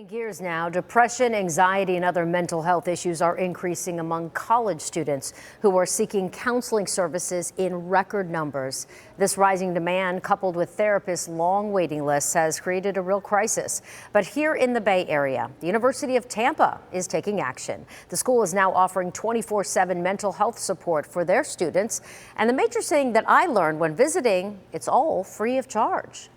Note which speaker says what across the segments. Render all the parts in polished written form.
Speaker 1: Gears now. Depression, anxiety, and other mental health issues are increasing among college students who are seeking counseling services in record numbers. This rising demand, coupled with therapists' long waiting lists, has created a real crisis. But here in the Bay Area, the University of Tampa is taking action. The school is now offering 24/7 mental health support for their students. And the major thing that I learned when visiting, it's all free of charge.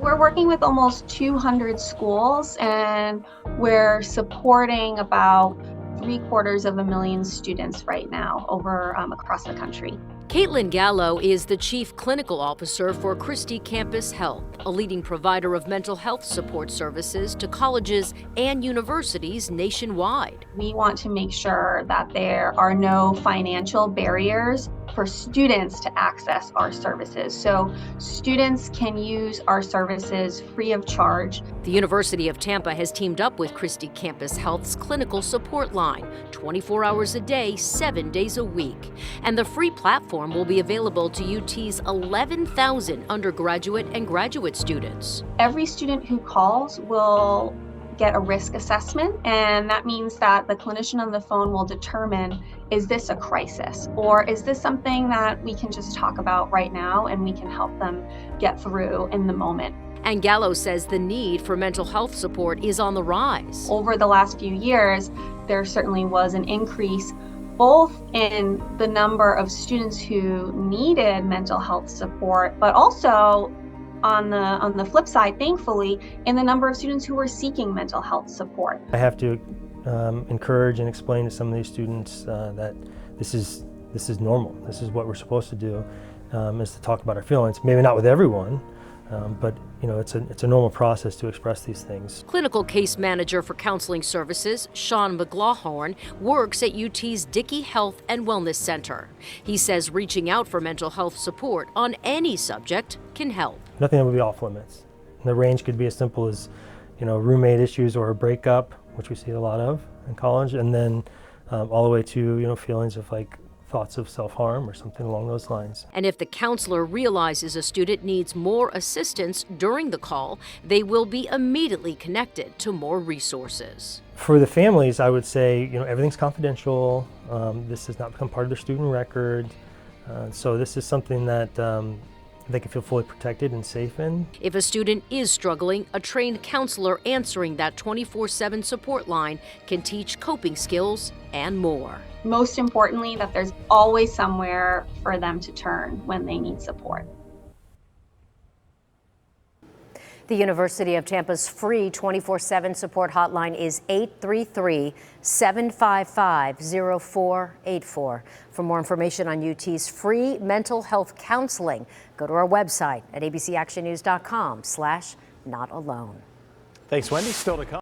Speaker 2: We're working with almost 200 schools, and we're supporting about 750,000 students right now over across the country.
Speaker 3: Caitlin Gallo is the Chief Clinical Officer for Christie Campus Health, a leading provider of mental health support services to colleges and universities nationwide.
Speaker 2: We want to make sure that there are no financial barriers for students to access our services. So students can use our services free of charge.
Speaker 3: The University of Tampa has teamed up with Christie Campus Health's clinical support line, 24 hours a day, 7 days a week. And the free platform will be available to UT's 11,000 undergraduate and graduate students.
Speaker 2: Every student who calls will get a risk assessment, and that means that the clinician on the phone will determine, is this a crisis, or is this something that we can just talk about right now and we can help them get through in the moment.
Speaker 3: And Gallo says the need for mental health support is on the rise.
Speaker 2: Over the last few years, there certainly was an increase both in the number of students who needed mental health support, but also on the flip side, thankfully, in the number of students who were seeking mental health support.
Speaker 4: I have to encourage and explain to some of these students that this is normal. This is what we're supposed to do, is to talk about our feelings. Maybe not with everyone, but you know, it's a normal process to express these things.
Speaker 3: Clinical case manager for counseling services, Sean McLaughlin, works at UT's Dickey Health and Wellness Center. He says reaching out for mental health support on any subject can help.
Speaker 4: Nothing would be off limits. The range could be as simple as, you know, roommate issues or a breakup, which we see a lot of in college, and then all the way to, you know, feelings of like thoughts of self-harm or something along those lines.
Speaker 3: And if the counselor realizes a student needs more assistance during the call, they will be immediately connected to more resources.
Speaker 4: For the families, I would say, you know, everything's confidential. This has not become part of their student record. So this is something that they can feel fully protected and safe in.
Speaker 3: If a student is struggling, a trained counselor answering that 24/7 support line can teach coping skills and more.
Speaker 2: Most importantly, that there's always somewhere for them to turn when they need support.
Speaker 1: The University of Tampa's free 24/7 support hotline is 833-755-0484. For more information on UT's free mental health counseling, go to our website at abcactionnews.com/notalone.
Speaker 5: Thanks, Wendy. Still to come.